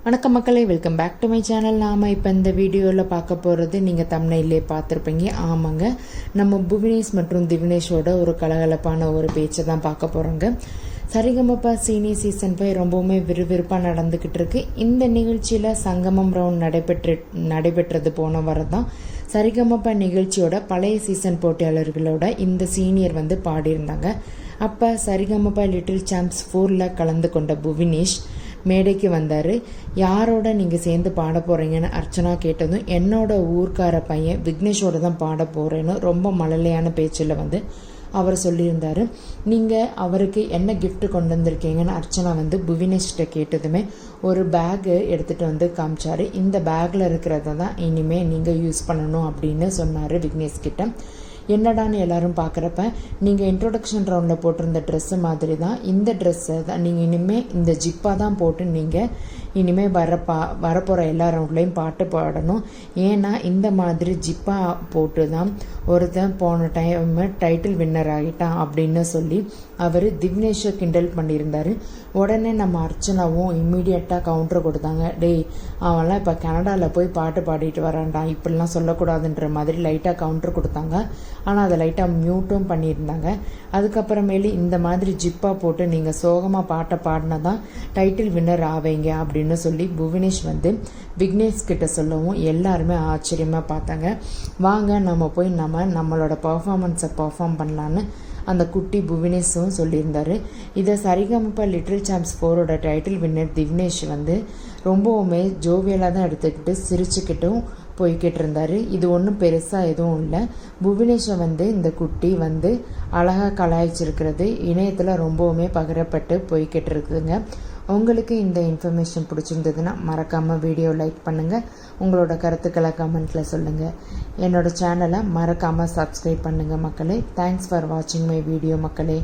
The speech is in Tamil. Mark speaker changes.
Speaker 1: வணக்கம் மக்களே, welcome back to my channel. நாம் இப்போ இந்த வீடியோவில் பார்க்க போகிறது நீங்கள் தம்ப்நெயிலே பார்த்துருப்பீங்க. ஆமாங்க, நம்ம புவனேஷ் மற்றும் திவினேஷோட ஒரு கலகலப்பான ஒரு பேச்சை தான் பார்க்க போகிறோங்க. சரிகமபா சீனியர் சீசன் 5 ரொம்பவுமே விறுவிறுப்பாக நடந்துக்கிட்டு இருக்கு. இந்த நிகழ்ச்சியில் சங்கமம் ரவுண்ட் நடைபெற்றது போன வாரம் தான் சரிகமபா நிகழ்ச்சியோட பழைய சீசன் போட்டியாளர்களோட இந்த சீனியர் வந்து பாடியிருந்தாங்க. அப்போ சரிகமபா லிட்டில் சாம்ப்ஸ் 4ல் கலந்து கொண்ட புவனேஷ் மேடைக்கு வந்தார். யாரோட நீங்கள் சேர்ந்து பாட போகிறீங்கன்னு அர்ச்சனா கேட்டதும் என்னோட ஊர்க்கார பையன் விக்னேஷோட தான் பாட போகிறேன்னு ரொம்ப மழலையான பேச்சில் வந்து அவர் சொல்லியிருந்தார். நீங்கள் அவருக்கு என்ன கிஃப்ட் கொண்டு வந்திருக்கீங்கன்னு அர்ச்சனா வந்து புவனேஷ்கிட்ட கேட்டதுமே ஒரு பேக்கு எடுத்துகிட்டு வந்து காமிச்சார். இந்த பேக்கில் இருக்கிறத தான் இனிமேல் நீங்கள் யூஸ் பண்ணணும் அப்படின்னு சொன்னார் விக்னேஷ்கிட்ட. என்னடான்னு எல்லாரும் பார்க்குறப்ப நீங்கள் இன்ட்ரோடக்ஷன் ரவுண்டில் போட்டிருந்த ட்ரெஸ்ஸு மாதிரி தான் இந்த ட்ரெஸ்ஸை தான் நீங்கள் இனிமேல் இந்த ஜிப்பாக தான் போட்டு நீங்கள் இனிமேல் வரப்போகிற எல்லா ரவுண்ட்லேயும் பாட்டு பாடணும். ஏன்னா இந்த மாதிரி ஜிப்பாக போட்டு தான் ஒருத்தன் போன டைம் டைட்டில் வின்னர் ஆகிட்டான் அப்படின்னு சொல்லி அவர் திவினேஷை கிண்டல் பண்ணியிருந்தார். உடனே நம்ம அர்ச்சனாவும் இம்மீடியட்டாக கவுண்டர் கொடுத்தாங்க. டேய், அவன்லாம் இப்போ கனடாவில் போய் பாட்டு பாடிட்டு வரான்டான், இப்படிலாம் சொல்லக்கூடாதுன்ற மாதிரி லைட்டாக கவுண்டர் கொடுத்தாங்க. ஆனால் அதை லைட்டாக மியூட்டும் பண்ணியிருந்தாங்க. அதுக்கப்புறமேலு இந்த மாதிரி ஜிப்பாக போட்டு நீங்கள் சோகமாக பாட்டை பாடினா தான் டைட்டில் வின்னர் ஆவீங்க அப்படின்னு சொல்லி புவனேஷ் வந்து விக்னேஷ் கிட்ட சொல்லவும் எல்லாருமே ஆச்சரியமாக பார்த்தாங்க. வாங்க நம்ம போய் நம்மளோட பர்ஃபார்மன்ஸை பர்ஃபார்ம் பண்ணலான்னு அந்த குட்டி புவனேஷும் சொல்லியிருந்தார். இதை சரிகமபா லிட்டில் சாம்ப்ஸ் 4ஓட டைட்டில் வின்னர் திவினேஷ் வந்து ரொம்பவுமே ஜோவியலாக தான் எடுத்துக்கிட்டு சிரிச்சுக்கிட்டும் போய்கிட்டு இருந்தார். இது ஒன்றும் பெருசாக எதுவும் இல்லை. புவனேஷை வந்து இந்த குட்டி வந்து அழகாக கலாய்ச்சிருக்கிறது இணையத்தில் ரொம்பவுமே பகிரப்பட்டு போய்கிட்டு இருக்குதுங்க. உங்களுக்கு இந்த இன்ஃபர்மேஷன் பிடிச்சிருந்ததுன்னா மறக்காமல் வீடியோ லைக் பண்ணுங்கள். உங்களோட கருத்துக்களை கமெண்ட்டில் சொல்லுங்கள். என்னோடய சேனலை மறக்காமல் சப்ஸ்கிரைப் பண்ணுங்கள் மக்களே. தேங்க்ஸ் ஃபார் வாட்சிங் மை வீடியோ மக்களே.